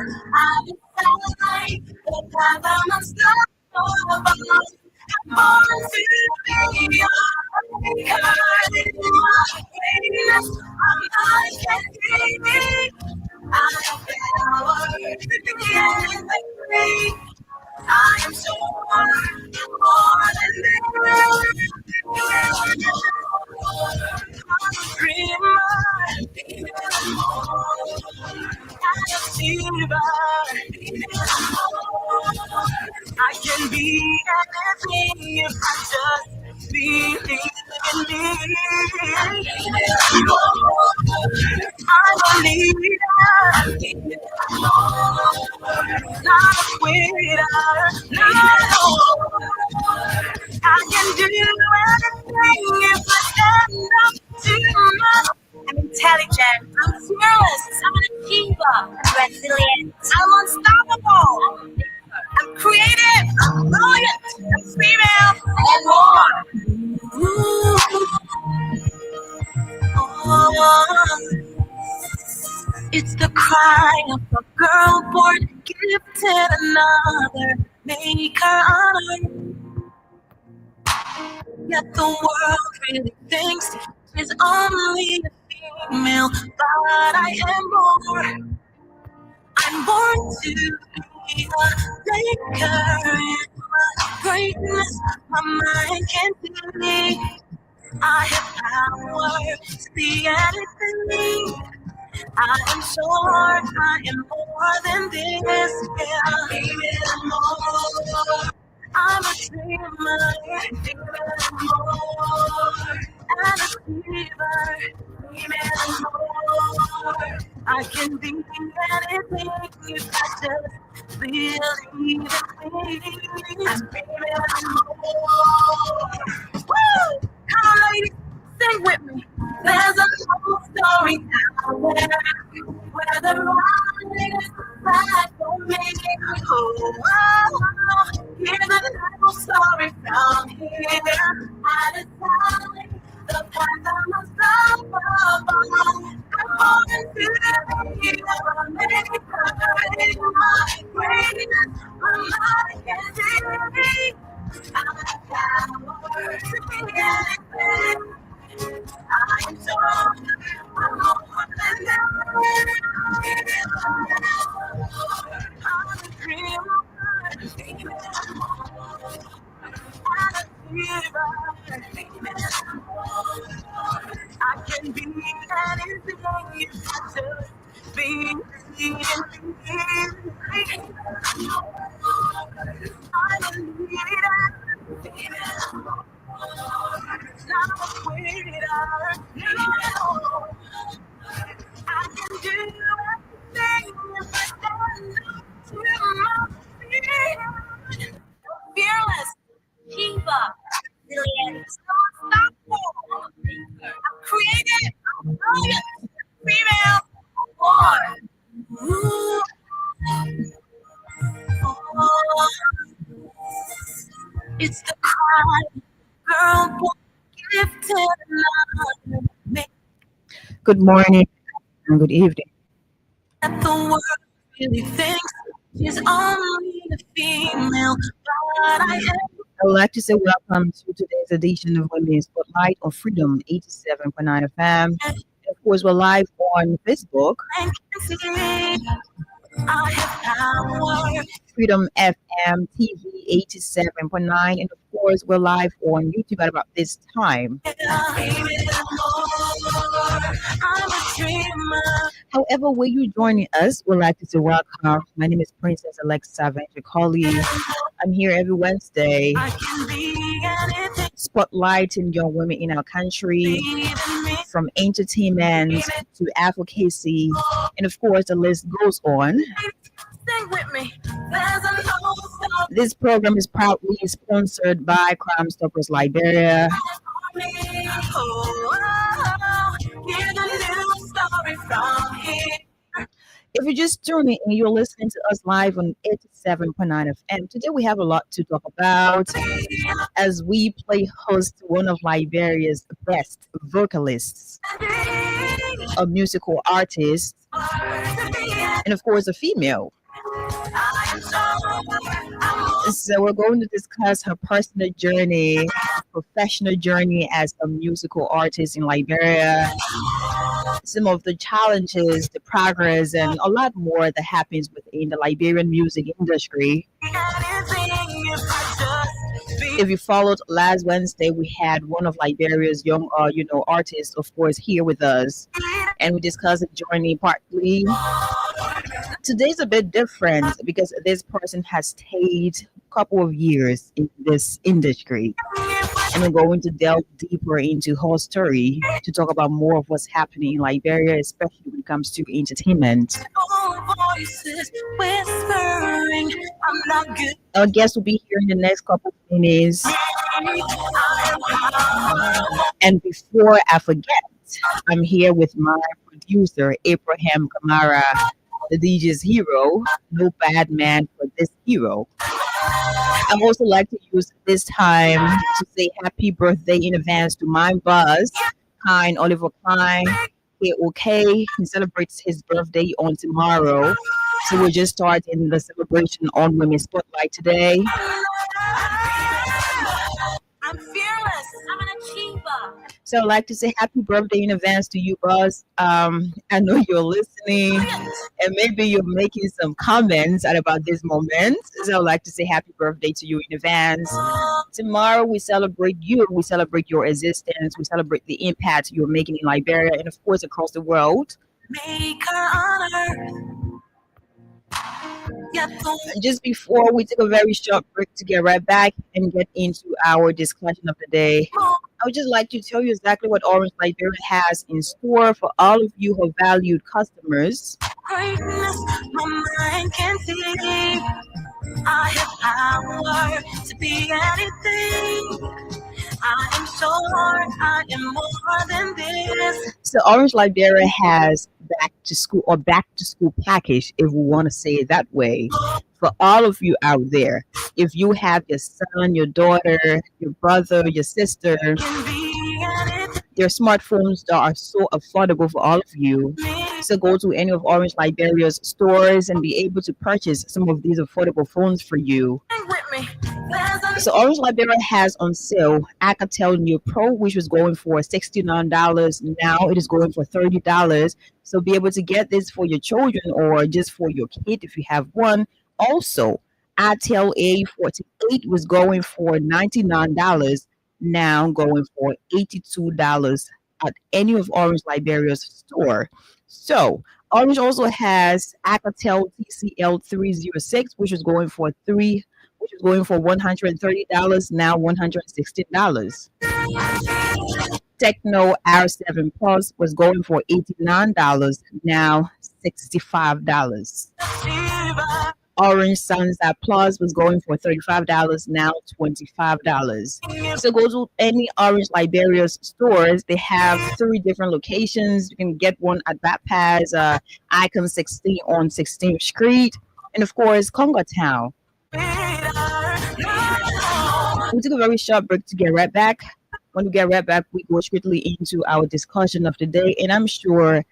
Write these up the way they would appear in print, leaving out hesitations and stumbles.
I decide the path I'm unstoppable. I'm born to be a maker. Greatness, I can be. I have power to be anything. I am so more than this. Dreamer, I can be anything if I just believe in me. I'm a leader, not a quitter. No, I can do anything if I stand up to my. I'm intelligent. I'm fearless. I'm an achiever. I'm resilient. I'm unstoppable. I'm creative. I'm brilliant. I'm female. And more. Ooh. Oh. It's the cry of a girl born gifted, another maker honor. Yet the world really thinks she's only a female, but I am more. I'm born to be a maker in my greatness. My mind can be. I have power to be anything. I am sure I am more than this. Yeah, even more. I'm a dreamer, even more. And a achiever, even more. I can be anything if I just believe in me. I'm even more. Woo! Come on, ladies, sing with me. There's a whole story out there where the writing is back for me. Oh, here's a little story from here. I decided the path I'm unstoppable. I'm born to be a maker in my greatness. My mind can be. I have power to be anything. I'm so I'm more than that. I'm a dreamer, I'm a I can be anything if I just be I'm a leader, not a quitter. No, I can do anything if I stand up to my feet. Fearless, Shiva, resilient, unstoppable. I'm creative, I'm brilliant, female, born. Ooh. Oh. It's the cry, girl, born gifted, another man. Good morning and good evening. That the world really thinks she's only a female, but I am. I would like to say welcome to today's edition of Women's Spotlight on Freedom 87.9 FM. And of course, we're live on Facebook, I can see I have power. Freedom FM TV 87.9. And of course, we're live on YouTube at about this time. I'm a dreamer. However, where you're joining us, we'd like to say welcome. My name is Princess Alexa Ventricoli. I'm here every Wednesday, I can be anything. spotlighting young women in our country, from entertainment to advocacy, and of course, the list goes on. Sing with me. There's a whole story. This program is proudly sponsored by Crime Stoppers Liberia. Oh, here's a little story from here. If you're just tuning in, you're listening to us live on 87.9 FM. Today we have a lot to talk about as we play host to one of Liberia's best vocalists, a musical artist, and of course a female. So we're going to discuss her personal journey, professional journey as a musical artist in Liberia, some of the challenges, the progress, and a lot more that happens within the Liberian music industry. If you followed last Wednesday, we had one of Liberia's young, artists, of course, here with us, and we discussed the journey partly. Today's a bit different because this person has stayed a couple of years in this industry, and we're going to delve deeper into her story to talk about more of what's happening in Liberia, especially when it comes to entertainment. Our guest will be here in the next couple of minutes. And before I forget, I'm here with my producer, Abraham Kamara, the DJ's hero. No bad man for this hero. I also like to use this time to say happy birthday in advance to my boss, Kind Oliver Klein. Okay, he celebrates his birthday on tomorrow. So we're just starting the celebration on Women's Spotlight today. I'm fearless. I'm an achiever. So I'd like to say happy birthday in advance to you, Buzz. I know you're listening, and maybe you're making some comments at about this moment. So I'd like to say happy birthday to you in advance. Tomorrow we celebrate you. We celebrate your existence. We celebrate the impact you're making in Liberia and, of course, across the world. Make her honor. Just before we take a very short break to get right back and get into our discussion of the day, I would just like to tell you exactly what Orange Liberia has in store for all of you who valued customers. Greatness, my mind can see. I have power to be anything. I am sure I am more than this. So Orange Liberia has back to school package, if we want to say it that way, for all of you out there. If you have your son, your daughter, your brother, your sister, their smartphones that are so affordable for all of you. So go to any of Orange Liberia's stores and be able to purchase some of these affordable phones for you. So Orange Liberia has on sale Alcatel Neo Pro, which was going for $69. Now it is going for $30. So be able to get this for your children or just for your kid if you have one. Also, Alcatel A48 was going for $99. Now going for $82 at any of Orange Liberia's store. So Orange also has Alcatel TCL 306, which is going for $130, now $116. Techno R7 Plus was going for $89, now $65. Orange Sunset Plus was going for $35, now $25. So go to any Orange Liberia's stores. They have 3 different locations. You can get one at Bapaz, Icon 16 on 16th Street, and of course, Congo Town. We took a very short break to get right back. When we get right back, we go strictly into our discussion of the day, and I'm sure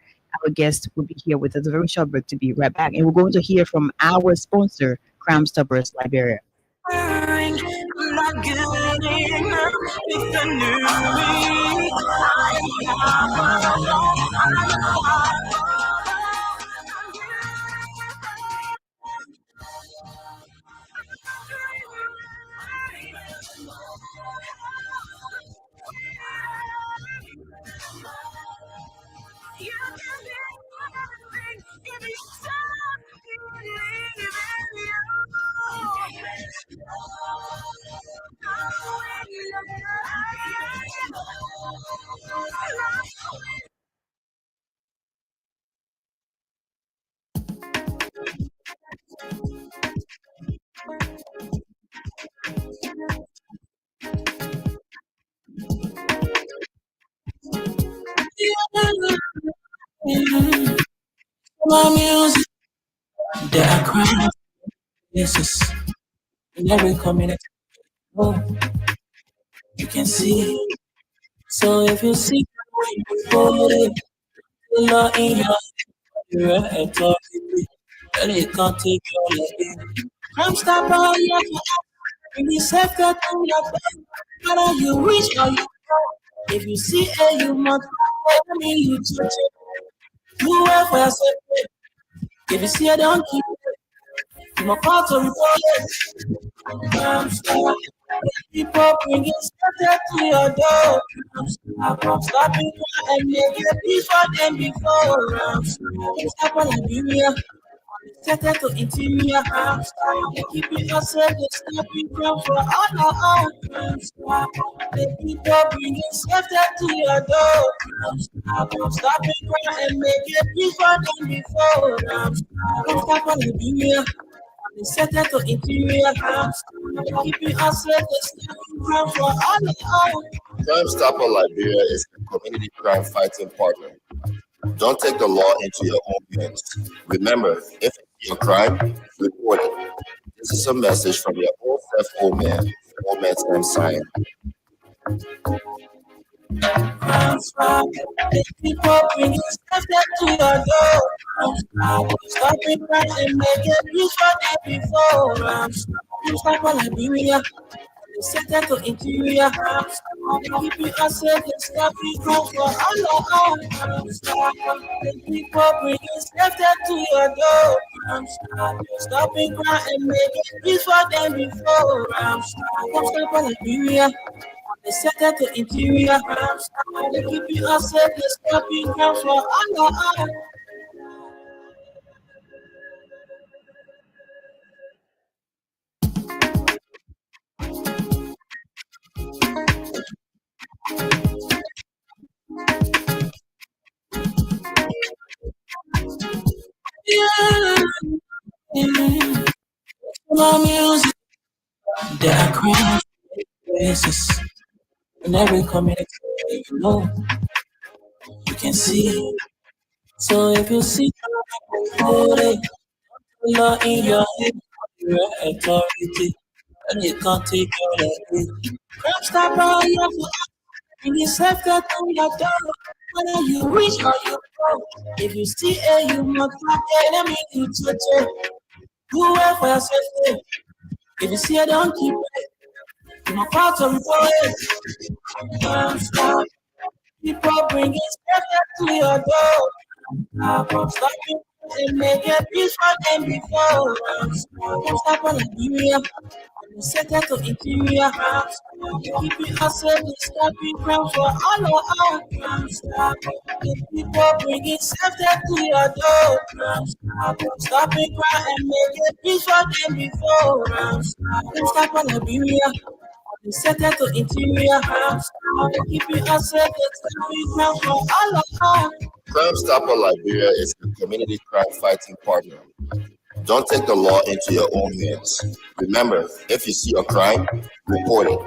our guest will be here with us. A very short break to be right back, and we're going to hear from our sponsor, Crime Stoppers Liberia. My music, there are crowds, places in every community. Oh, you can see. So if you see, hold it, you're in your authority. and it can't take your life. Crime stopper, yeah, bring yourself to your bed. Whether you reach or you go, if you see a you must let me you touch it. You work for yourself. If you see a donkey, you must part of it. Crime stopper. People bringing stuff to your door. Stopping and making peace for them before. Stop on Liberia. Set it to interior. Keeping yourself the stepping ground for all our own. The people bringing stuff to your door. Stopping ground and making peace for them before. Stop on Liberia. Set it to interior. Keeping ourselves the stepping ground for all our own. Crime Stopper Liberia is a community crime fighting partner. Don't take the law into your own hands. Remember, if you see a crime, report it. This is a message from your own self, old man Sam Sign. People bringing stuff to your door. Stopping right and making peace for them before. Stop on Liberia. Set it to interior. Keeping ourselves the stepping ground for all our own. People bringing stuff to your door. Stopping ground and making peace for them before. Stop on Liberia. Set it to interior. Keeping ourselves the stepping ground for all our own. Yeah, yeah. My music, there are crowds, places, in every community, you know, you can see. So if you see the law in your head, your authority, and you can't take your life. Crime stopper, you have to act, and you have to do your door. Whether you reach or you go, if you see a you must not the enemy, you touch it. You work for yourself. If you see a donkey, you must part of it. Crime stop. People bringing stuff to your door. Stopping and making peace for them before. Stop on Liberia. Set it to interior. Keeping ourselves the stepping ground for all our own. People bringing stuff to your door. Stopping ground and making peace for them before. Stop on Liberia. Set it to interior. Keeping ourselves the stepping ground for all our own. Crime Stopper Liberia is a community crime fighting partner. Don't take the law into your own hands. Remember, if you see a crime, report it.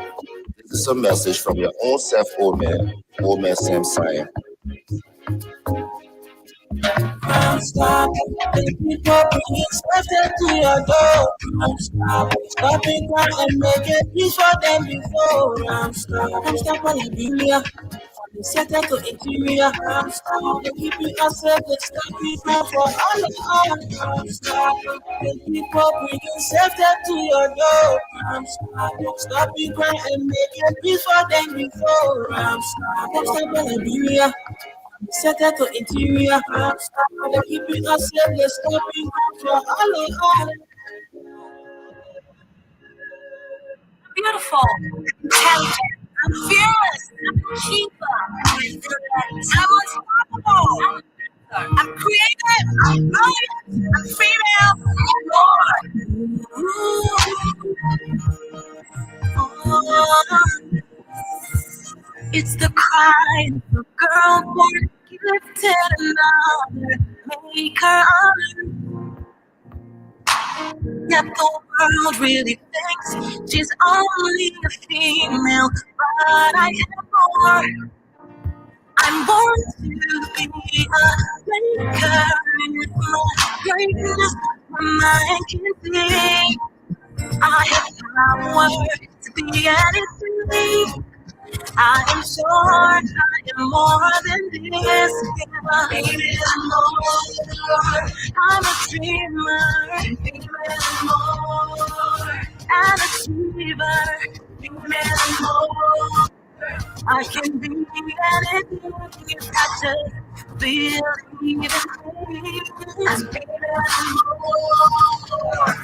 This is a message from your own self, old man Sam Sign. Crime stop. The people bringing stuff to your door. Stopping crime and making peace for them before. Crime stop on Liberia. Set it to interior. Keeping ourselves the stepping ground for all our own. The people bringing safety to your door. Stopping crime and making peace for them before. Stop on Liberia. Set it to interior. Keeping ourselves the stepping ground for all our own. Beautiful, talented, I'm fearless, I'm keeper, I'm unstoppable, I'm creative, I'm brilliant, I'm female, I'm more. It's the cry of a girl born gifted another maker. Yet the world really thinks she's only a female, but I am more. I'm born to be a maker, and with my greatness, my mind can see. I have power to be anything. I am sure I am more than this. Baby, I'm more. I'm a dreamer. Baby, I'm more. An achiever. Baby, I'm more. I can be anything if I just believe in things. Baby, I'm more.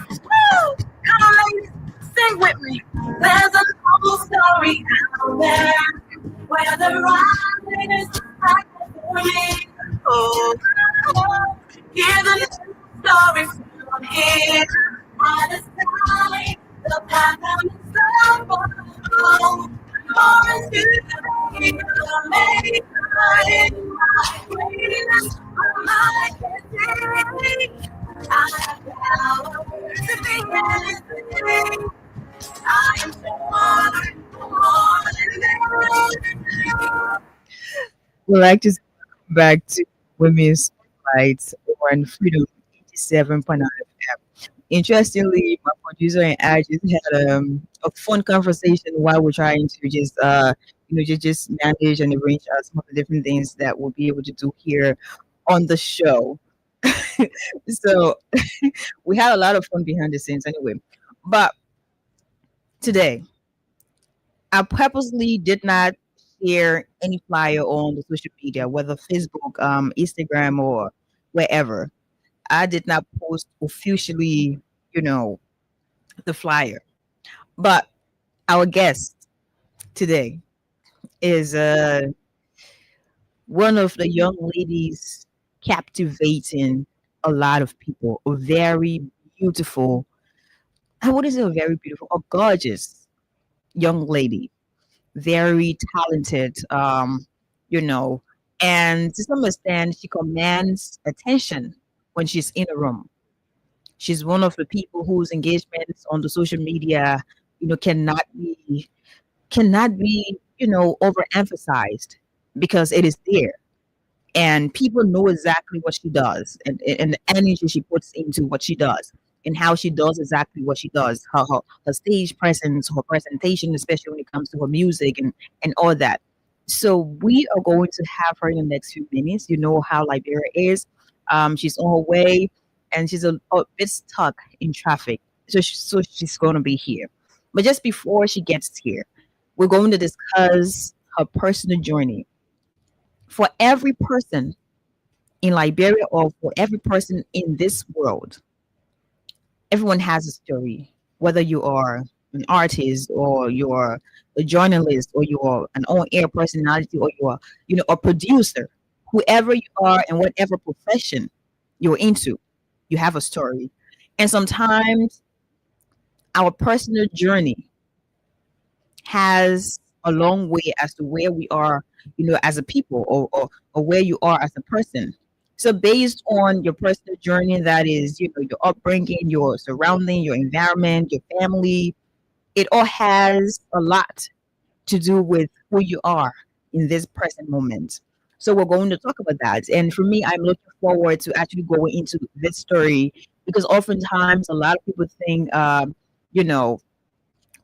Woo! Come on, ladies, sing with me. There's a whole story out there where the riders are for me. Oh, hear the story from here. On the sky, the path I'm so far. Born to be amazing, my greatness, my destiny. I have power to be anything. I am more than We'd like to welcome back to Women's Spotlights on Freedom 87.9 FM. Interestingly, my producer and I just had a fun conversation while we're trying to just just manage and arrange some of the different things that we'll be able to do here on the show. So we had a lot of fun behind the scenes anyway. But today, I purposely did not share any flyer on the social media, whether Facebook, Instagram, or wherever. I did not post officially, you know, the flyer. But our guest today is one of the young ladies captivating a lot of people. A very beautiful, I wouldn't say a very beautiful, a gorgeous young lady, very talented, you know, and to some extent, she commands attention when she's in a room. She's one of the people whose engagements on the social media, cannot be, overemphasized because it is there and people know exactly what she does and the energy she puts into what she does and how she does exactly what she does her stage presence, her presentation, especially when it comes to her music and all that. So we are going to have her in the next few minutes. You know how Liberia is. She's on her way and she's a bit stuck in traffic, so she's going to be here. But just before she gets here, we're going to discuss her personal journey. For every person in Liberia or for every person in this world, everyone has a story. Whether you are an artist or you're a journalist or you're an on-air personality or you're, a producer, whoever you are and whatever profession you're into, you have a story. And sometimes our personal journey has a long way as to where we are, as a people or where you are as a person. So based on your personal journey, that is, your upbringing, your surrounding, your environment, your family, it all has a lot to do with who you are in this present moment. So we're going to talk about that. And for me, I'm looking forward to actually going into this story because oftentimes a lot of people think, you know,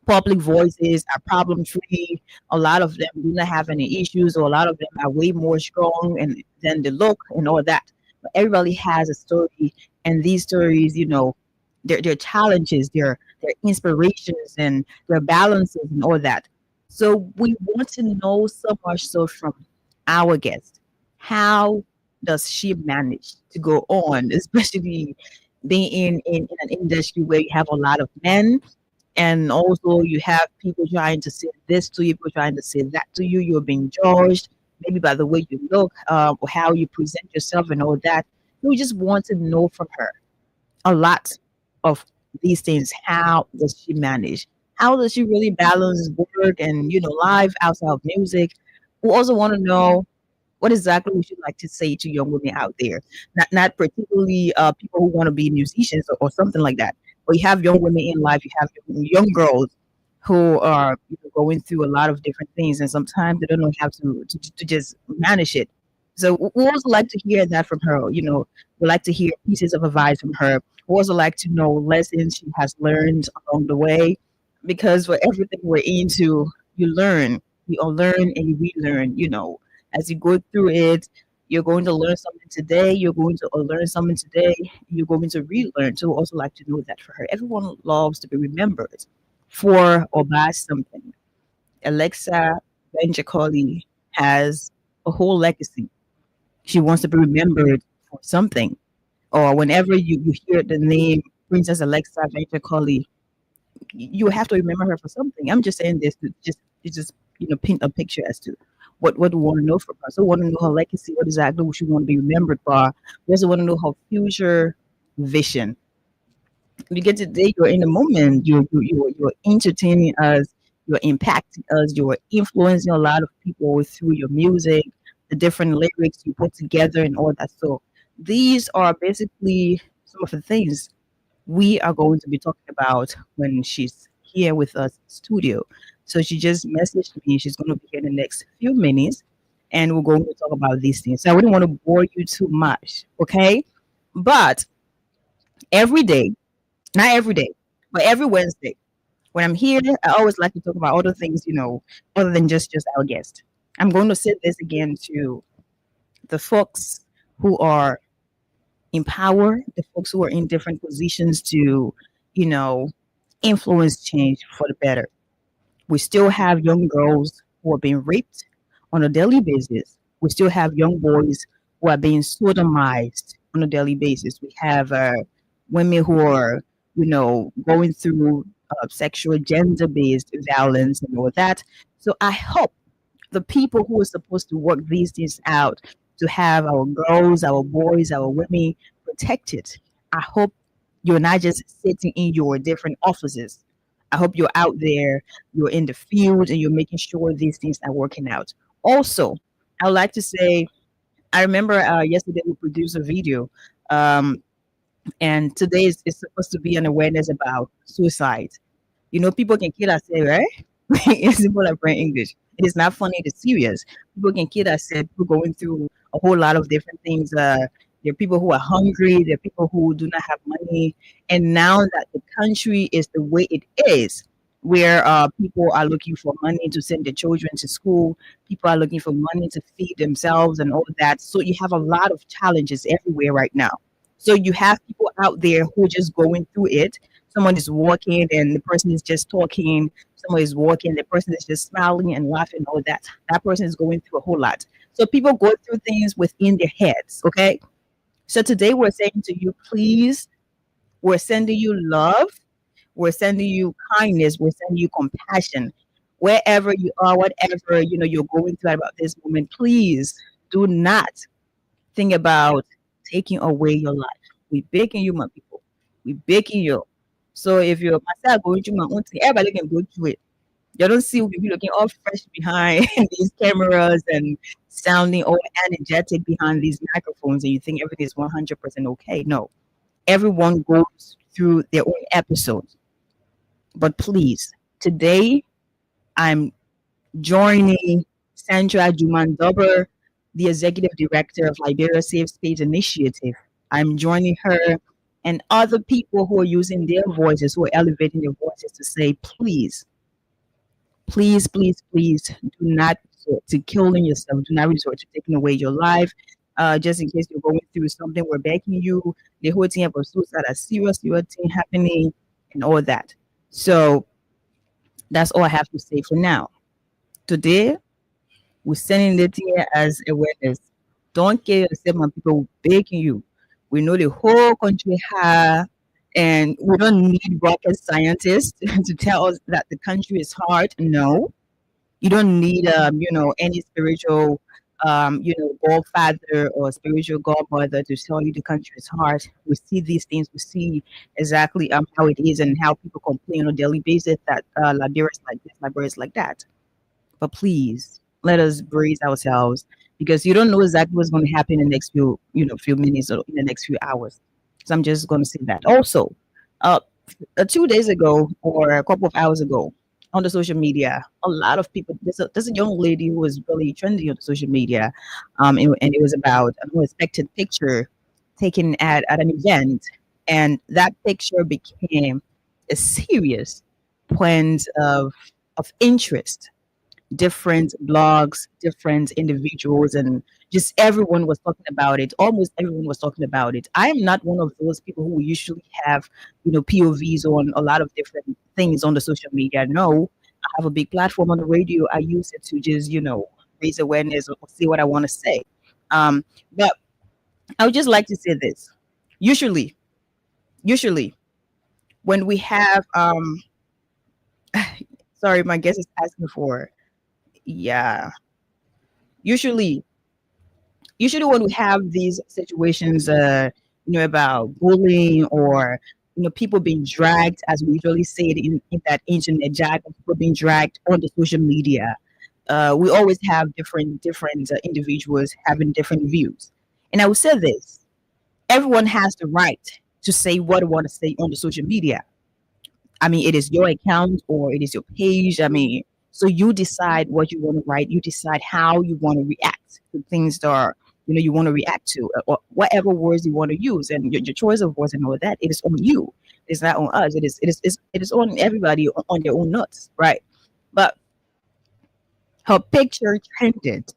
public voices are problem free. A lot of them do not have any issues, or a lot of them are way more strong and than they look and all that. But everybody has a story, and these stories, their challenges, their inspirations, and their balances and all that. So we want to know so much so from our guest. How does she manage to go on, especially being in an industry where you have a lot of men and also you have people trying to say this to you, people trying to say that to you. You're being judged maybe by the way you look, or how you present yourself and all that. We just want to know from her a lot of these things. How does she manage? How does she really balance work and life outside of music? We also want to know what exactly would you like to say to young women out there? Not particularly people who want to be musicians or something like that. But you have young women in life, you have young girls who are going through a lot of different things, and sometimes they don't know how to just manage it. So we also like to hear that from her. We like to hear pieces of advice from her. We also like to know lessons she has learned along the way, because for everything we're into, you learn. You all learn and you relearn. As you go through it, you're going to learn something today. You're going to learn something today. You're going to relearn. So, also like to know that for her, everyone loves to be remembered for or by something. Alexa Benjacoli has a whole legacy. She wants to be remembered for something. Or whenever you hear the name Princess Alexa Benjacoli, you have to remember her for something. I'm just saying this to just paint a picture as to what we want to know from her. So we want to know her legacy, what exactly she want to be remembered for. We also want to know her future vision. Because today you're in the moment, you're entertaining us, you're impacting us, you're influencing a lot of people through your music, the different lyrics you put together and all that. So these are basically some of the things we are going to be talking about when she's here with us in studio. So she just messaged me. She's going to be here in the next few minutes, and we're going to talk about these things. So I wouldn't want to bore you too much, okay? But every day, not every day, but every Wednesday, when I'm here, I always like to talk about other things, other than just our guest. I'm going to say this again to the folks who are in power, the folks who are in different positions to, you know, influence change for the better. We still have young girls who are being raped on a daily basis. We still have young boys who are being sodomized on a daily basis. We have women who are, going through sexual gender based violence and all that. So I hope the people who are supposed to work these things out to have our girls, our boys, our women protected. I hope you're not just sitting in your different offices. I hope you're out there, you're in the field, and you're making sure these things are working out. Also, I would like to say, I remember yesterday we produced a video, um, and today is supposed to be an awareness about suicide. People can kill ourselves, right? In simple like plain English. It is not funny, it is serious. People can kill ourselves, people going through a whole lot of different things. There are people who are hungry, there are people who do not have money. And now that the country is the way it is, where people are looking for money to send their children to school, people are looking for money to feed themselves and all that. So you have a lot of challenges everywhere right now. So you have people out there who are just going through it. Someone is walking and the person is just talking. Someone is walking, the person is just smiling and laughing, all that. That person is going through a whole lot. So people go through things within their heads, okay? So today we're saying to you, please, we're sending you love, we're sending you kindness, we're sending you compassion. Wherever you are, whatever you're going through about this moment, please do not think about taking away your life. We're begging you, my people. We're begging you. So if you're myself going through my own thing, everybody can go through it. You don't see me looking all fresh behind these cameras and sounding all energetic behind these microphones, and you think everything is 100% okay. No, everyone goes through their own episodes. But please, today I'm joining Sandra Jumandober, the executive director of Liberia Safe Space Initiative. I'm joining her and other people who are using their voices, who are elevating their voices to say, please, please, please, please do not resort to killing yourself. Do not resort to taking away your life. Just in case you're going through something, we're begging you. The whole thing about suicide, a serious thing happening, and all that. So that's all I have to say for now. Today, we're sending it here as awareness. Don't kill yourself, my people. We're begging you. We know the whole country has, and we don't need rocket scientists to tell us that the country is hard. No, you don't need any spiritual godfather or spiritual godmother to tell you the country is hard. We see these things. We see exactly how it is and how people complain on a daily basis that Liberia is like this, Liberia is like that. But please let us brace ourselves because you don't know exactly what's going to happen in the next few minutes or in the next few hours. So I'm just going to say that. Also, uh, 2 days ago or a couple of hours ago on the social media, a lot of people. There's a young lady who was really trending on the social media, and it was about an unexpected picture taken at an event, and that picture became a serious point of interest different blogs, different individuals, and just everyone was talking about it. Almost everyone was talking about it. I am not one of those people who usually have, POVs on a lot of different things on the social media. No, I have a big platform on the radio. I use it to just, raise awareness or say what I want to say. But I would just like to say this. Usually, usually when we have, sorry, my guest is asking for, yeah, usually usually when we have these situations, about bullying or people being dragged, as we usually say it in that internet jargon, people being dragged on the social media. We always have different individuals having different views, and I will say this: everyone has the right to say what they want to say on the social media. I mean, it is your account or it is your page. I mean, so you decide what you want to write. You decide how you want to react to things that are, you want to react to, or whatever words you want to use, and your choice of words and all of that. It is on you. It's not on us. It is on everybody on their own nuts, right? But her picture trended,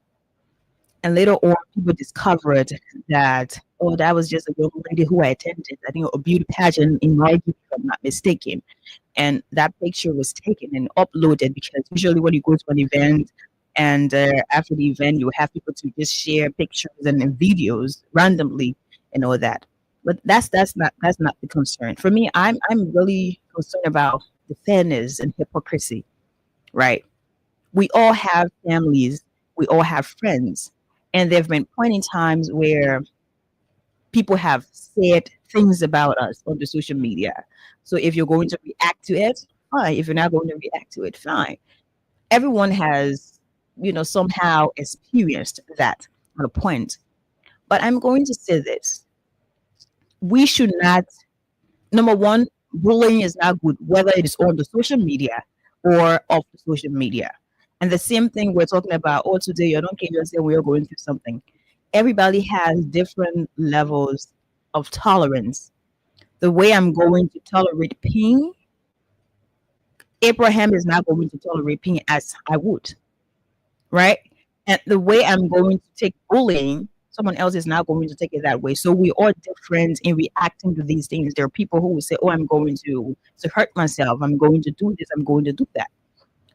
and later on, people discovered that, oh, that was just a young lady who I attended, I think, a beauty pageant in Margate, if I'm not mistaken. And that picture was taken and uploaded, because usually when you go to an event and after the event you have people to just share pictures and videos randomly and all that. But that's not the concern for me. I'm really concerned about the fairness and hypocrisy, right? We all have families, we all have friends, and there have been point in times where people have said things about us on the social media. So if you're going to react to it, fine. If you're not going to react to it, fine. Everyone has, somehow experienced that at a point. But I'm going to say this: we should not. Number one, bullying is not good, whether it is on the social media or off the social media. And the same thing we're talking about, oh, today you don't care yourself, we are going through something. Everybody has different levels of tolerance. The way I'm going to tolerate pain, Abraham is not going to tolerate pain as I would, right? And the way I'm going to take bullying, someone else is not going to take it that way. So we are different in reacting to these things. There are people who will say, "Oh, I'm going to hurt myself. I'm going to do this. I'm going to do that."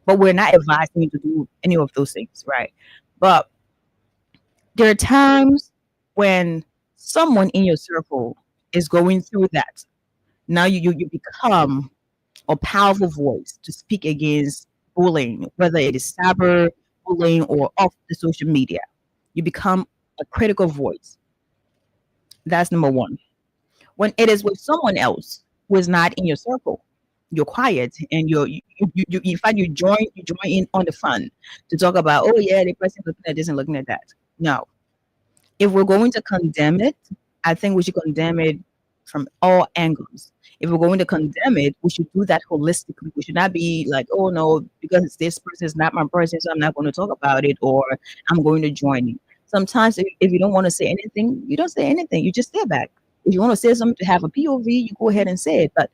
But we're not advising you to do any of those things, right? But there are times when someone in your circle is going through that. Now you become a powerful voice to speak against bullying, whether it is cyber bullying or off the social media. You become a critical voice. That's number one. When it is with someone else who is not in your circle, you're quiet and you in fact you join in on the fun to talk about, oh yeah, the person looking at this and looking at that. No, if we're going to condemn it, I think we should condemn it from all angles. If we're going to condemn it, we should do that holistically. We should not be like, oh no, because it's this person is not my person, so I'm not going to talk about it, or I'm going to join you. Sometimes, if you don't want to say anything, you don't say anything. You just stay back. If you want to say something to have a POV, you go ahead and say it. But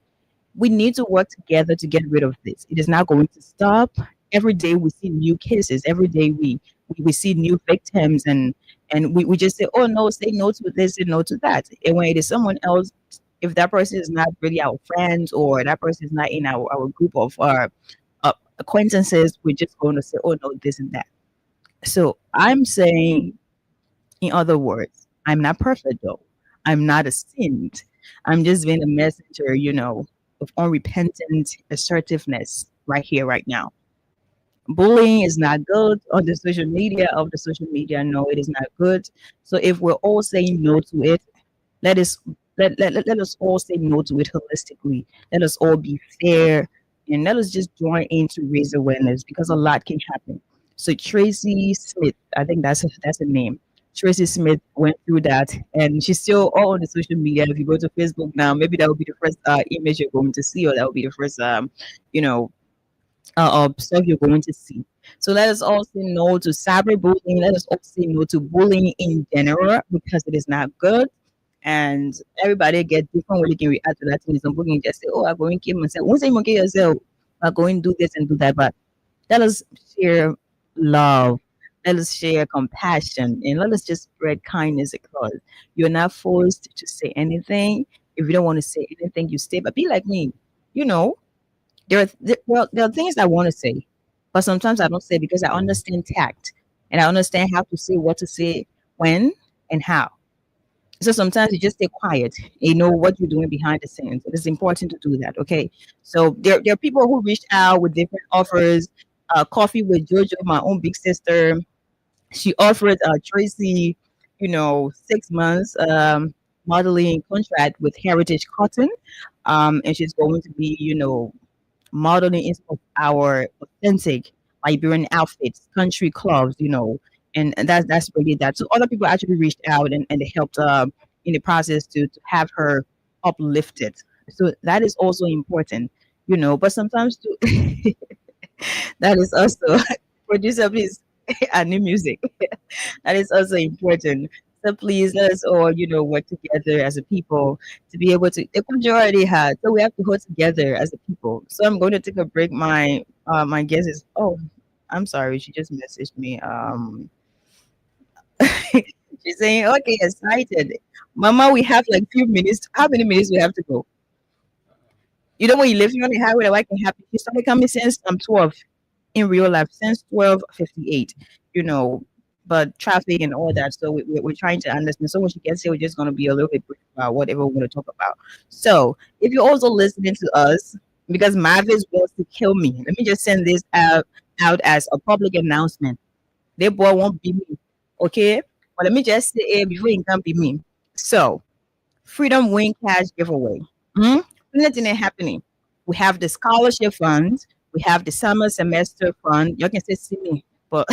we need to work together to get rid of this. It is not going to stop. Every day we see new cases. Every day we see new victims, and we just say, oh no, say no to this and no to that. And when it is someone else, if that person is not really our friends or that person is not in our group of acquaintances, we're just going to say, oh no, this and that. So I'm saying, in other words, I'm not perfect though. I'm not a saint. I'm just being a messenger, of unrepentant assertiveness right here, right now. Bullying is not good on the social media of the social media. No, it is not good. So if we're all saying no to it, let us let us all say no to it holistically. Let us all be fair, and let us just join in to raise awareness, because a lot can happen. So Tracy Smith, I think that's her name. Tracy Smith went through that, and she's still all on the social media. If you go to Facebook now, maybe that will be the first image you're going to see, or that will be the first you know stuff you're going to see. So let us all say no to cyberbullying. Let us all say no to bullying in general, because it is not good. And everybody get different way they can react to that thing. Some people can just say, "Oh, I'm going to kill myself." Once you kill yourself, I'm going to do this and do that. But let us share love. Let us share compassion and let us just spread kindness across. You're not forced to say anything. If you don't want to say anything, you stay. But be like me. You know, there are things I want to say, but sometimes I don't say because I understand tact and I understand how to say what to say, when, and how. So sometimes you just stay quiet. You know what you're doing behind the scenes. It is important to do that. Okay. So there are people who reached out with different offers. Coffee with Jojo, my own big sister. She offered Tracy, 6 months modeling contract with Heritage Cotton. And she's going to be, modeling in some of our authentic Liberian outfits, country clubs, and that's really that. So other people actually reached out and they helped in the process to have her uplifted. So that is also important, But sometimes too, that is also producer, please, and new music. That is also important. So please let us all, work together as a people to be able to. The majority has, so we have to hold together as a people. So I'm going to take a break. My guest is. Oh, I'm sorry. She just messaged me. She's saying, "Okay, excited, Mama. We have like few minutes. How many minutes we have to go? When you're living on the highway, the wife can happen. She started coming since I'm 12 in real life since 12:58. You know, but traffic and all that. So we're trying to understand. So when she gets here, we're just going to be a little bit brief about whatever we're going to talk about. So if you're also listening to us, because Mavis wants to kill me, let me just send this out as a public announcement. They boy won't be me, okay? But let me just say it before you can be me. So Freedom Win Cash giveaway. Hmm? Nothing is happening. We have the scholarship fund. We have the summer semester fund. You can say see me, but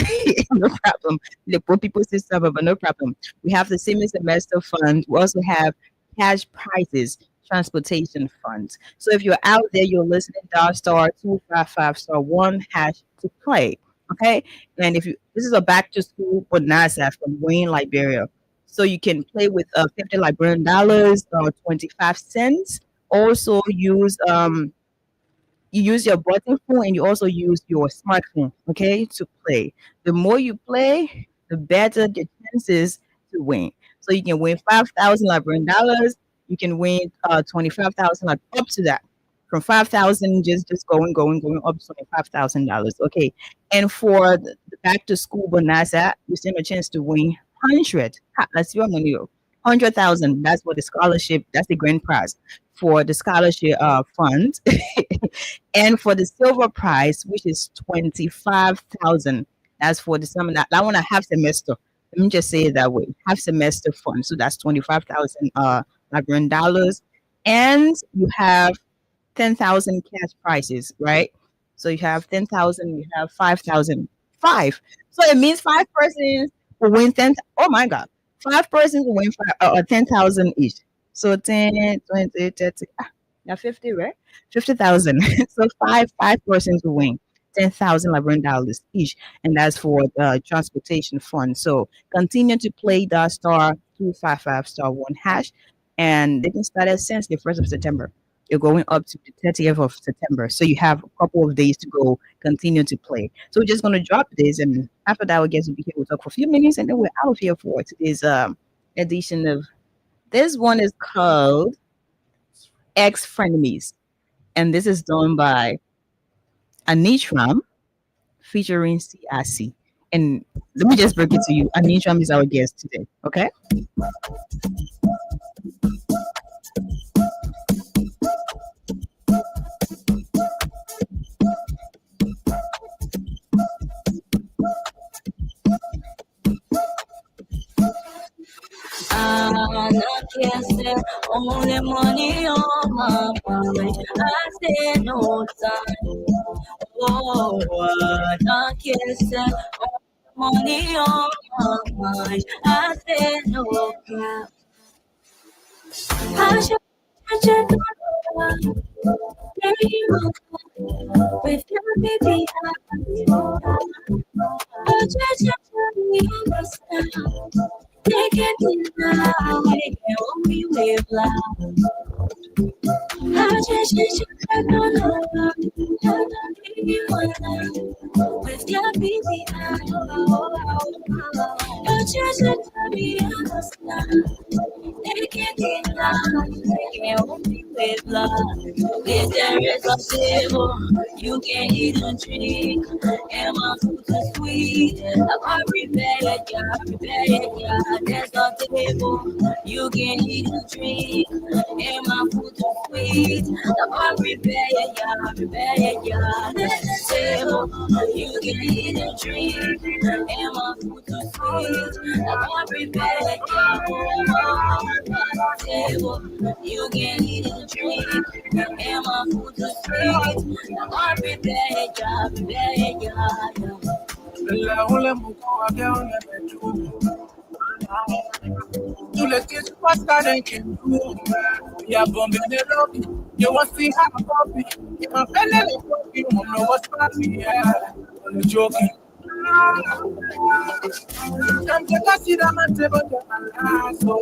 no problem. The poor people say summer, but no problem. We have the summer semester fund. We also have cash prizes, transportation funds. So if you're out there, you're listening, dial star 255 star 1 hash to play. Okay. And if you this is a back to school bonanza from Wayne, Liberia. So you can play with 50 Liberian dollars or 25 cents. Also you use your button phone and you also use your smartphone, okay, to play. The more you play, the better the chances to win. So you can win 5,000 Liberian dollars. You can win 25,000, like up to that. From 5,000, just going up to $25,000. Okay. And for the back to school bonanza, you stand a chance to win 100. Let's see what money. 100,000. That's what the scholarship. That's the grand prize for the scholarship fund. And for the silver prize, which is 25,000, that's for the summer. That one a half semester. Let me just say it that way. Half semester fund. So that's 25,000 Liberian dollars. And you have 10,000 cash prizes, right? So you have 10,000, you have 5,000. Five. So it means five persons will win 10. Oh my God. Five persons will win 10,000 each. So 10, 20, 30. Now 50, right? 50,000. So five persons will win 10,000 Liberian dollars each, and that's for the transportation fund. So continue to play the star 255 star 1 hash, and they can start it since the 1st of September. You're going up to the 30th of September, so you have a couple of days to go. Continue to play. So we're just gonna drop this, and after that, we guess we'll be here. We'll talk for a few minutes, and then we're out of here for today's edition of. This one is called Ex Frenemies, and this is done by Anitram featuring CIC. And let me just break it to you. Anitram is our guest today. Okay. I say only money on my mind. I say no time. Oh, I can't say only money on my mind. I say no crap. I should check on with your baby eyes. Oh, just me understand. They can't deny. They can't hold me with love. I just wish you could know love. I don't give you one love. With your baby, I just look to me on the sky. They can't deny, they can't hold me with love. If there is a table, you can eat and drink. And my food is sweet. I prepare it, yeah, prepare it, yeah. There's a table, you can eat and drink. And my food is sweet. I prepare it, yeah, prepare it, yeah. There's a table, you can eat and drink. And my food is sweet. I prepare it, yeah. Table, you can eat and drink. And my food is sweet. I prepare it, yeah, prepare it, yeah. La ule mko wage une bedroom. You let it pass that I can do. Yeah, bomb in the lobby. You want to see how I copy. If I'm feeling like copy, you won't know what's happy. Yeah, I'm joking. I'm just a sit on my table, so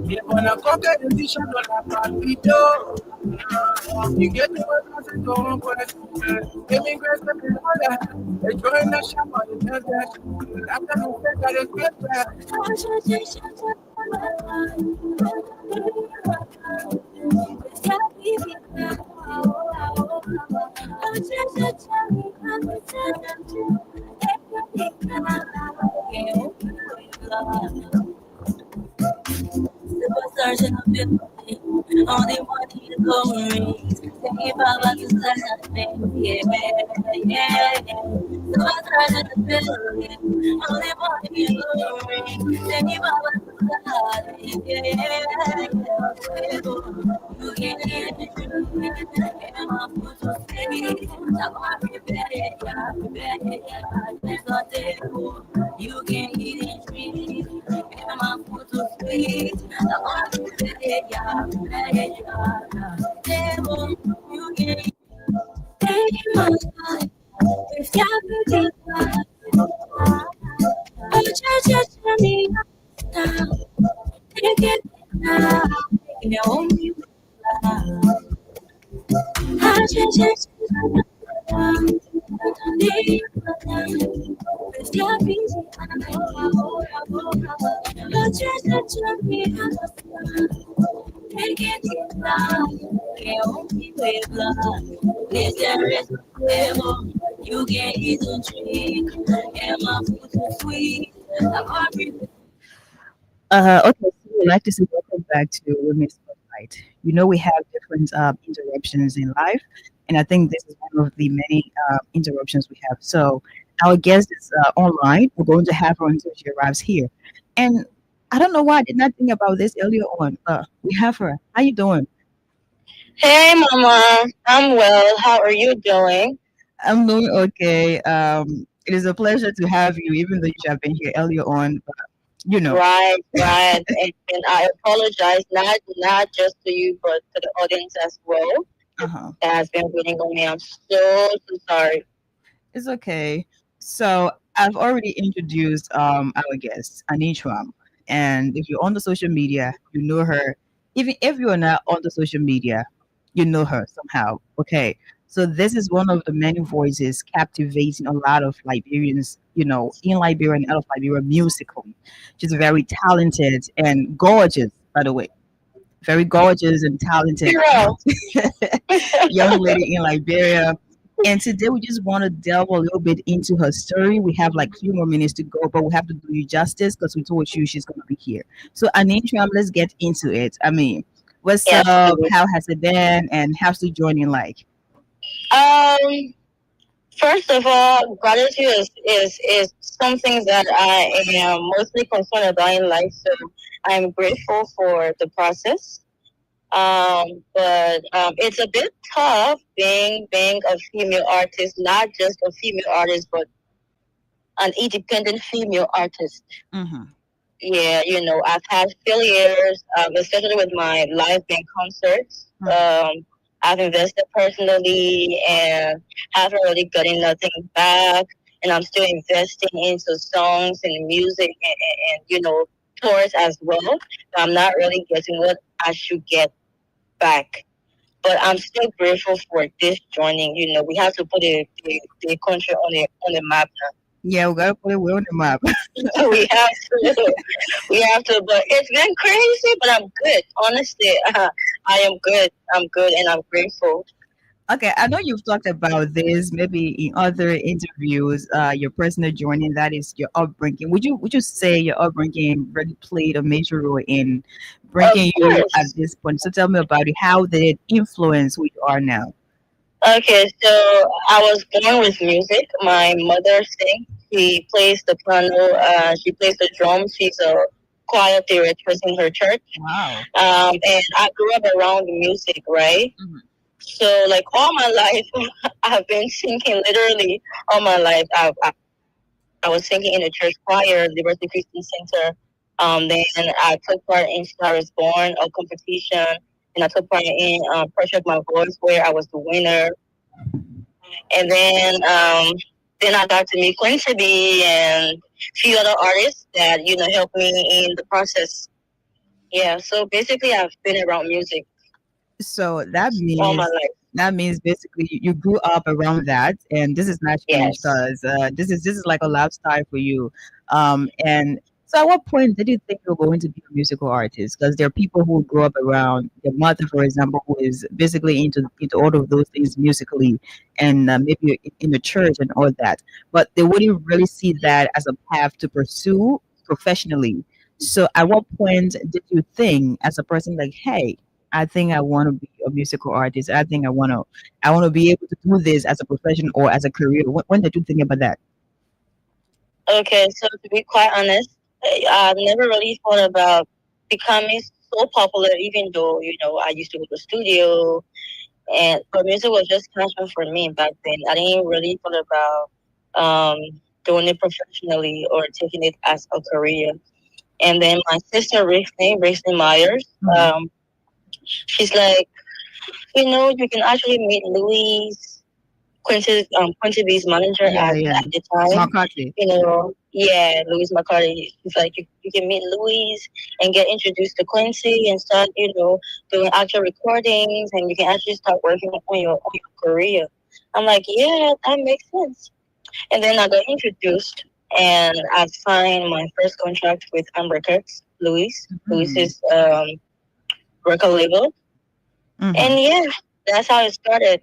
you wanna go get the dish on the video. You get the work as a go question. Give me grace to be all that. Enjoying the shop on the desert. After the fact that it's good Superstars in the building, only one is going. Thinking about the sun, yeah, yeah. Superstars in the building, only one is going. Thinking about the sun, yeah, yeah. You can't hear the truth, and my foot so steady. I'm prepared, yeah, prepared, yeah. There's no table, you can eat and drink, and my foot so sweet. I'm prepared, yeah, prepared, yeah. Table, you can eat, take my time. If you could oh, just me now. Take it now. Take it home. I just you can eat and drink, and my food is sweet. Okay, so we'd like to say welcome back to Women's Spotlight. You know, we have different interruptions in life, and I think this is one of the many interruptions we have. So, our guest is online. We're going to have her until she arrives here. And I don't know why I did not think about this earlier on. We have her. How you doing? Hey, Mama. I'm well. How are you doing? I'm doing okay. It is a pleasure to have you, even though you have been here earlier on. But, you know. Right, right. And I apologize not just to you, but to the audience as well Uh-huh. that has been waiting on me. I'm so sorry. It's okay. So I've already introduced our guest, Anishram. And if you're on the social media, you know her. Even if you're not on the social media, you know her somehow. Okay. So this is one of the many voices captivating a lot of Liberians, in Liberia and out of Liberia musically. She's very talented and gorgeous, by the way. Very gorgeous and talented Hero. young lady in Liberia. And today we just want to delve a little bit into her story. We have like a few more minutes to go, but we have to do you justice because we told you she's going to be here. So, Anitram, let's get into it. I mean, what's Yes, up? please. How has it been? And how's the joining like? Um, First of all, gratitude is something that I am mostly concerned about in life. So I'm grateful for the process. But it's a bit tough being a female artist, not just a female artist, but an independent female artist. Mm-hmm. Yeah, I've had failures, especially with my live band concerts. I've invested personally and haven't really gotten nothing back, and I'm still investing into songs and music and tours as well. But I'm not really getting what I should get back. But I'm still grateful for this joining. We have to put the country on the map Yeah, we gotta put it on the map. now. We have to. We have to. But it's been crazy, but I'm good. Honestly, I am good. I'm good, and I'm grateful. Okay, I know you've talked about this maybe in other interviews. Your personal journey, that is your upbringing. Would you say your upbringing really played a major role in Of bringing you at course. this point? So tell me about it. How did it influence who you are now? Okay, so I was born with music. My mother sings. She plays the piano. She plays the drums. She's a choir director in her church. Wow. And I grew up around music, right? Mhm. So, like all my life, I've been singing literally all my life. I was singing in the church choir, Liberty Christian Center. Then I took part in Star is Born, a competition, and I took part in Project My Voice, where I was the winner. And then I got to meet Quincy B and a few other artists that helped me in the process. Yeah, so basically, I've been around music So that all my means life. basically you grew up around that, and this is not strange Yes. because this is like a lifestyle for you. And so, at what point did you think you were going to be a musical artist? Because there are people who grew up around their mother, for example, who is basically into all of those things musically, and maybe in the church and all that, but they wouldn't really see that as a path to pursue professionally. So, at what point did you think, as a person, like, hey? I think I want to be a musical artist. I want to be able to do this as a profession or as a career. When did you think about that? Okay, so to be quite honest, I've never really thought about becoming so popular, even though, I used to go to the studio, but music was just passion for me back then. I didn't really thought about doing it professionally or taking it as a career. And then my sister, Rickney Myers, Mhm. she's like, you can actually meet Louise, Quincy B's manager Yeah, at yeah. the time. McCarthy. Yeah, Louise McCarty. He's like, you can meet Louise and get introduced to Quincy and start, doing actual recordings, and you can actually start working on your career. I'm like, yeah, that makes sense. And then I got introduced, and I signed my first contract with Records, Louise. Mhm. Louise's record label. Mhm. And yeah, that's how it started.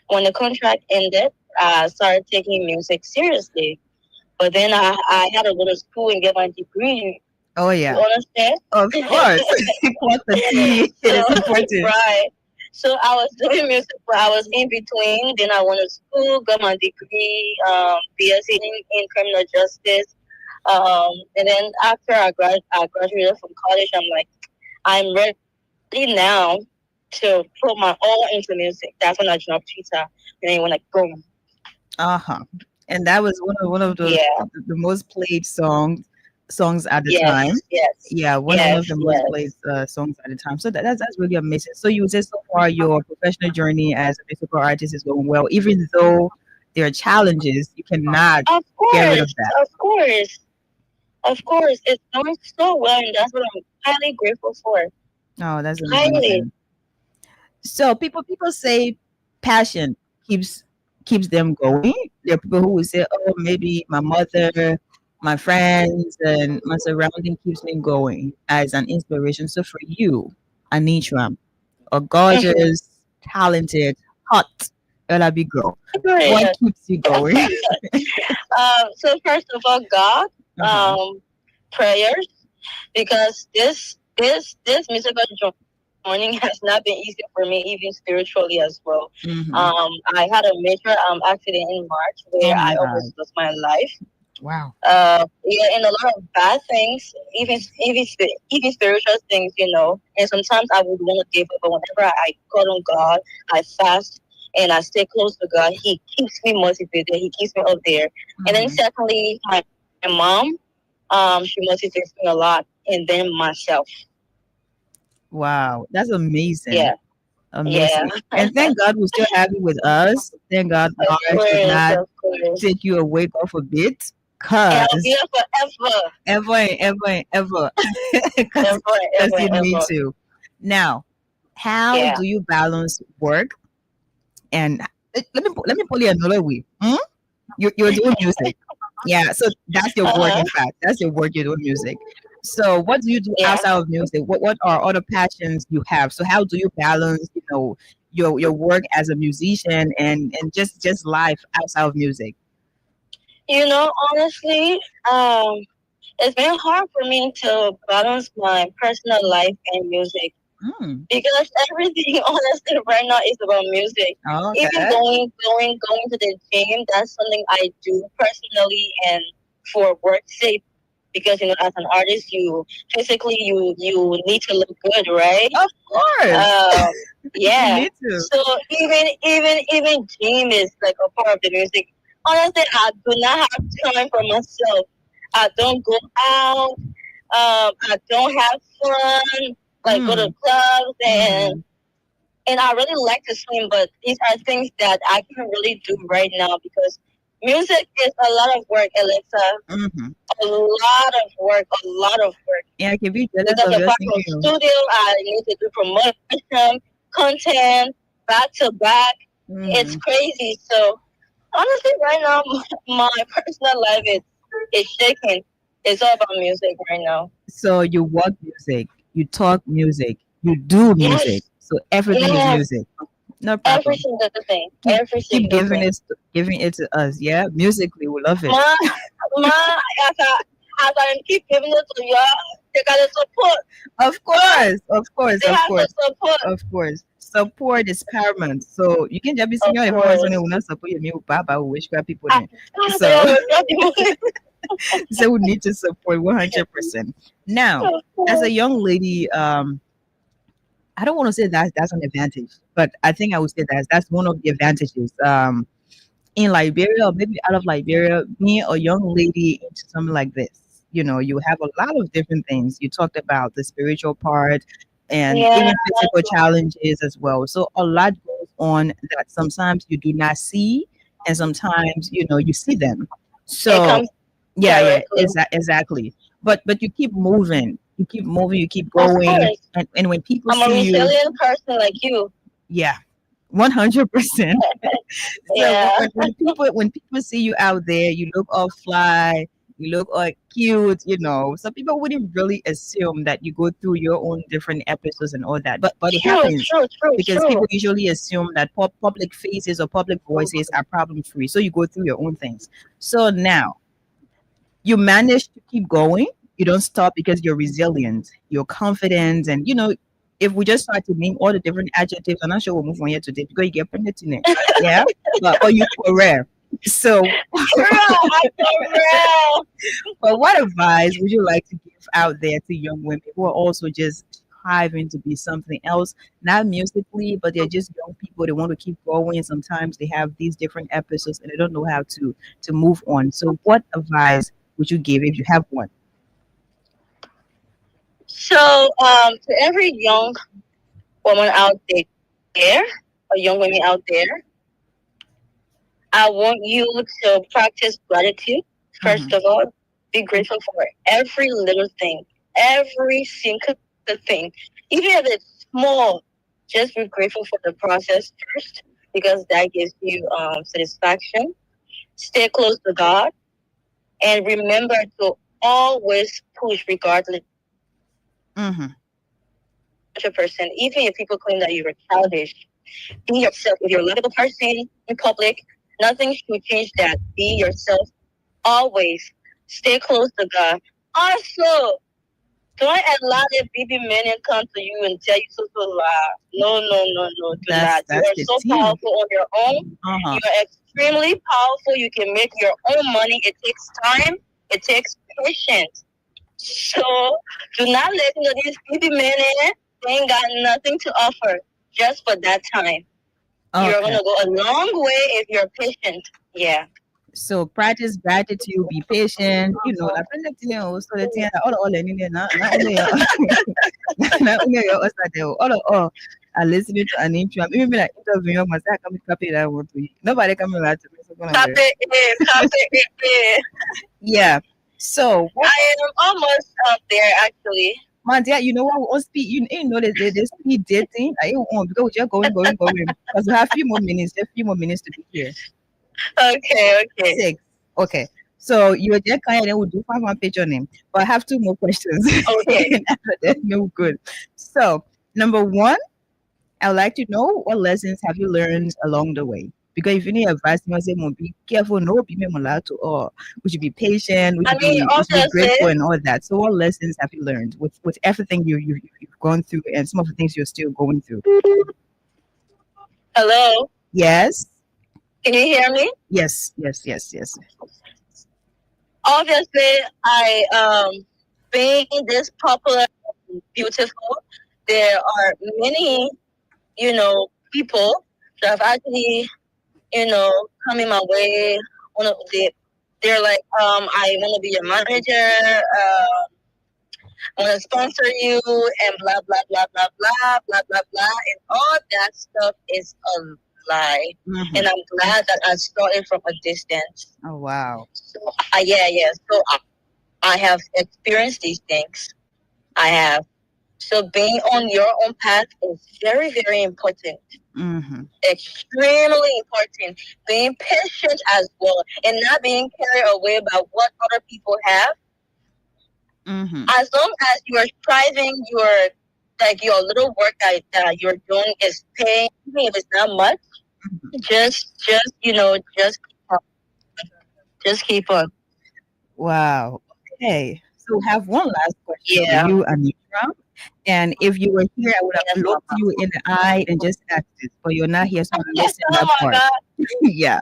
When the contract ended, I started taking music seriously. But then I had to go to school and get my degree. Oh You yeah, understand? of course. Quantity, it So is important. right. So I was doing music, but I was in between. Then I went to school, got my degree, BSc in criminal justice. And then after I graduated from college, I'm like, I'm ready now to put my all into music. That's when I dropped Cheetah, and then when I boom, Uh huh. And that was one of yeah, the most played songs at the time. yes, yes, Yeah, one of yes, the most played yes. songs at the time. So that's really amazing. So you would say so far your professional journey as a musical artist is going well, even though there are challenges, you cannot Of get rid of course, that. of course, of course. It's going so well, and that's what I'm highly grateful for. Oh, that's Highly, amazing. So people say passion keeps keeps them going. There are people who will say, "Oh, maybe my mother, my friends, and my surrounding keeps me going as an inspiration." So for you, Anitra, a gorgeous, talented, hot LRB girl, what great. keeps you going? So first of all, God, Uh-huh. prayers, because this musical journey has not been easy for me, even spiritually as well. Hmm. I had a major accident in March Oh where my I God! almost lost my life. Wow. Yeah, and a lot of bad things, even spiritual things, And sometimes I would want to give up, but whenever I call on God, I fast and I stay close to God. He keeps me motivated. He keeps me up there. And then Hmm. secondly, my mom, she motivates me a lot, and then myself. Wow, that's amazing. Yeah, yeah. Amazing. And thank God we still have you with us. Thank God Of Mars did course, not of course. take you away off a bit. And I'll be Cause here forever, ever and ever and ever. ever, Cause ever, you need ever. to. Now, How Yeah. do you balance work and let me put it another way. You're doing music. Yeah, so that's your work. Uh-huh. In fact, that's your work. You're doing music. So what do you do Yeah. outside of music? What are other passions you have? So how do you balance, your work as a musician and just life outside of music? Honestly, it's been hard for me to balance my personal life and music Mm, because everything, honestly, right now is about music. Even okay. going to the gym, that's something I do personally and for work's sake. Because as an artist, you physically you need to look good, right? Of course, Um, you yeah. need to. So even gym is like a part of the music. Honestly, I do not have time for myself. I don't go out. I don't have fun. Like go to Mm, clubs mm-hmm, and I really like to swim, but these are things that I can't really do right now because music is a lot of work, Alexa. mm-hmm. A lot of work, a lot of work. Yeah, I can be jealous Because of your apart from singing. studio, I need to do promotion, content, back to back. It's Mm-hmm. crazy. So honestly, right now, my personal life is shaking. It's all about music right now. So you work music, you talk music, you do music. Yes, So everything is yes, music. No every problem. single thing, Keep every keep single giving thing. it to us. Yeah, musically we love it. Ma, ma, as I keep giving it to y'all, they gotta support. Of Huh? course, of course, They of have to course, support. of course. Support is paramount. So you can just be Of singing everyone when they course. will not support you. Baba will wish grab people I, in. I say So I will drop the money. so we need to support 100%. Now, Of as a course. young lady, I don't want to say that's an advantage, but I think I would say that's one of the advantages. In Liberia or maybe out of Liberia, being a young lady into something like this, you have a lot of different things. You talked about the spiritual part and Yeah. even physical challenges as well. So a lot goes on that sometimes you do not see, and sometimes you see them. It So comes yeah, yeah, directly. exactly. But you keep moving, you keep Of going, course. and when people I'm a see you, resilient person like you. yeah, 100%. So Yeah. when people see you out there, you look all fly, you look all cute, some people wouldn't really assume that you go through your own different episodes and all that. But it True, happens true, true, because true. people usually assume that public faces or public voices are problem free. So you go through your own things. So now you manage to keep going. You don't stop because you're resilient, you're confident, and if we just start to name all the different adjectives, I'm not sure we'll move on here today because you get printed in it. Yeah, but you rare. So, True. I for real. but what advice would you like to give out there to young women who are also just striving to be something else, not musically, but they're just young people. They want to keep going. And sometimes they have these different episodes and they don't know how to move on. So, what advice would you give if you have one? So, to every young woman out there, or young women out there, I want you to practice gratitude. First Hmm. of all, be grateful for every little thing, every single thing, even if it's small. Just be grateful for the process first, because that gives you satisfaction. Stay close to God, and remember to always push, regardless. Hmm. 100%. Even if people claim that you're childish, be yourself. If you're a lovable person in public, nothing should change that. Be yourself always. Stay close to God. Also, don't allow the baby men and come to you and tell you so loud. No, no, no, no, do That's not. You that's are the so team. powerful on your own. Uh-huh. You are extremely powerful. You can make your own money. It takes time. It takes patience. So do not listen to these baby men. They ain't got nothing to offer just for that time. You're Okay. gonna go a long way if you're patient. Yeah. So practice gratitude, be patient, la prende tiene so the thing all na only na only your all are listening to an interview. Even be like interviewing must I come copy that one to you. Nobody coming out to me so gonna Copy it, copy it. yeah. So what I am almost up there actually. Man, yeah, you know what? On speed, you know the speed dating. I won't because we're just going. Because we have a few more minutes, just a few more minutes to be here. Okay, okay. 6. Okay. So you are just kind, and then we'll do 5 1 page on him. But I have 2 more questions. Okay. And after that, no good. So number one, I'd like to know what lessons have you learned along the way? Because if you need advice, you must say, "Mo, be careful, no, be to, or we should be patient, I mean, we should be grateful, obviously, and all that." So, what lessons have you learned with everything you've gone through, and some of the things you're still going through? hello. Yes, Can you hear me? yes. Obviously, being this popular, and beautiful, there are many, people that have actually, come in my way. One of they're like, I want to be your manager. I want to sponsor you, and blah blah blah blah blah blah blah blah, and all that stuff is a lie. Mm-hmm. And I'm glad that I saw it from a distance. Oh wow. So, yeah. So I have experienced these things. I have. So being on your own path is very, very important. Mm-hmm. Extremely important. Being patient as well, and not being carried away by what other people have. Mm-hmm. As long as you are striving, your little work that you're doing is paying, even if it's not much. Just just keep on. Wow. Okay. So we have one last question Yeah. for you, Anitra. And if you were here, I would have Yes, looked Mama. you in the eye and just asked it. But you're not here, so I'm missing Oh that my part. God! Yeah.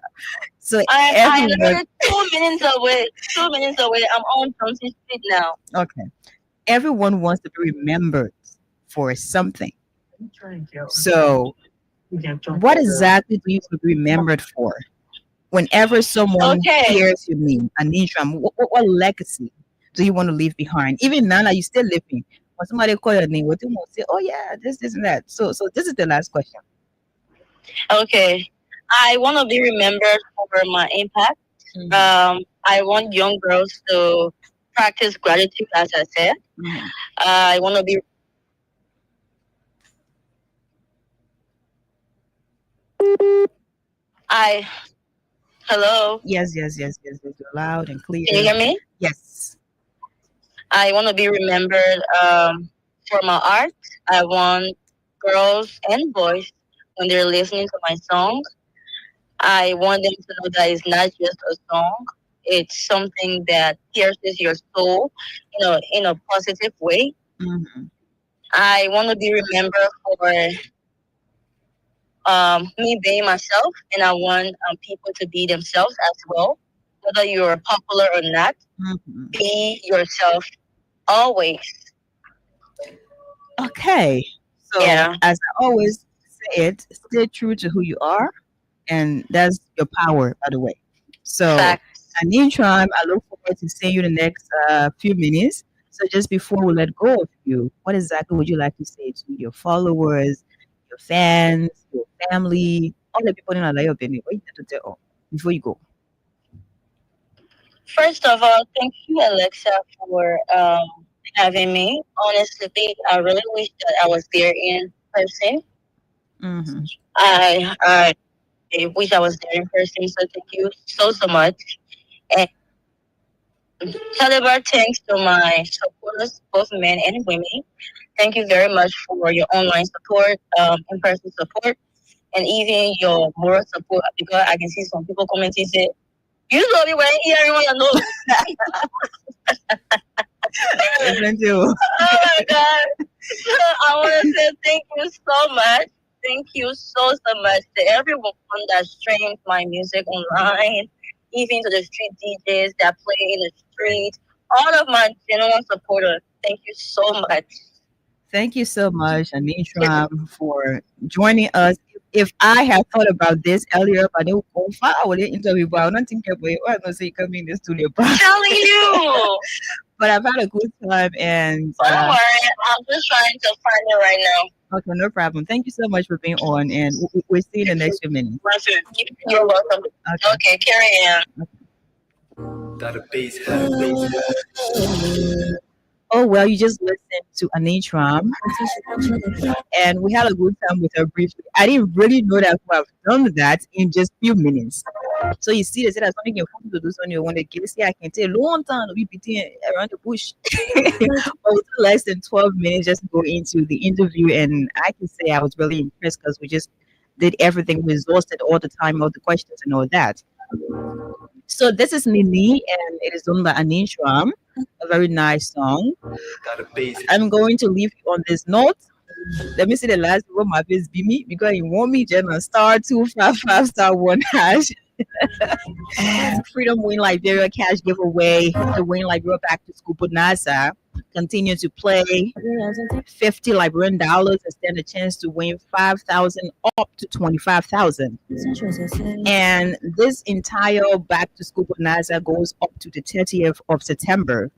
So I'm everyone, literally 2 minutes away. 2 minutes away. I'm on Johnson Street now. okay. Everyone wants to be remembered for something. So what exactly do you want to be remembered for? Whenever someone Okay. hears your name, Anitra, what legacy do you want to leave behind? Even now that you're still living, when somebody call your name, what do you want to say? Oh yeah, this and that. So this is the last question. Okay. I want to be remembered for my impact. I want young girls to practice gratitude, as I said. Mhm. I want to be. I. Hello. Yes. You're loud and clear. Can you hear me? Yes. I want to be remembered for my art. I want girls and boys, when they're listening to my song, I want them to know that it's not just a song. It's something that pierces your soul, in a positive way. Mm-hmm. I want to be remembered for me being myself, and I want people to be themselves as well. Whether you're popular or not, Mm-hmm. be yourself always. Okay. So Yeah. as I always say it, stay true to who you are, and that's your power, by the way. So, Fact. Anitra, I look forward to seeing you in the next few minutes. So, just before we let go of you, what exactly would you like to say to your followers, your fans, your family, all the people in our life? What you have to tell before you go? First of all, thank you, Alexa, for having me. Honestly, I really wish that I was there in person. Mm-hmm. I wish I was there in person. So thank you so much. And Caliber, thanks to my supporters, both men and women. Thank you very much for your online support, in-person support, and even your moral support. Because I can see some people commenting say, "You know me when everyone you know." Thank you. Oh my God! I want to say thank you so much. Thank you so much to everyone that streams my music online, even to the street DJs that play in the street, all of my genuine supporters. Thank you so much. Thank you so much, Anitra, for joining us. If I had thought about this earlier, but I go far away interview, but I'm not thinking about it. I'm not saying coming in the studio, Telling you. but I've had a good time, and Don't worry, I'm just trying to find it right now. okay, no problem. Thank you so much for being on, and we'll see you in the next few minutes. You're welcome. Okay. Okay, carry on. Got a bass, Oh, well, you just listened to Anitram, and we had a good time with her briefly. I didn't really know that we have done that in just few minutes. So you see, they said that something you want to do something you want to get. See, I can take a long time to be beating around the bush. But we took less than 12 minutes just to go into the interview, and I can say I was really impressed because we just did everything. We exhausted all the time, all the questions, and all that. So this is Nini, and it is done by Anishram. A very nice song. I'm going to leave you on this note. Let me see the last one my face be me because you want me Jenna *255*1#. Freedom Win Liberia cash giveaway. The Win Liberia back to school but NASA. Continue to play. 50 Liberian dollars and stand a chance to win 5,000 up to 25,000. And this entire back to school but NASA goes up to the 30th of September.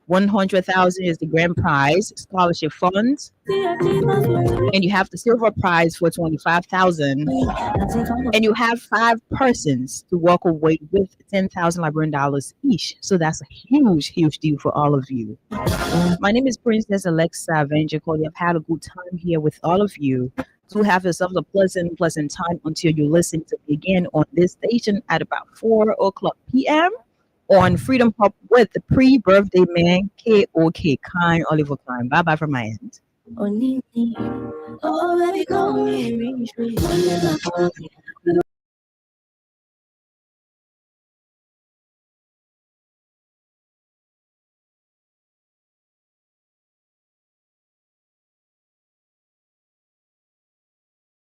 100,000 is the grand prize, scholarship funds, and you have the silver prize for 25,000. And you have 5 persons to walk away with 10,000 Liberian dollars each. So that's a huge, huge deal for all of you. My name is Princess Alexa Venjicoli. I've had a good time here with all of you. Do have yourselves a pleasant, pleasant time until you listen to me again on this station at about 4 o'clock p.m. on Freedom Hub with the pre-birthday man, KOK Kine Oliver Klein. Bye bye from my end. Oh, baby, go,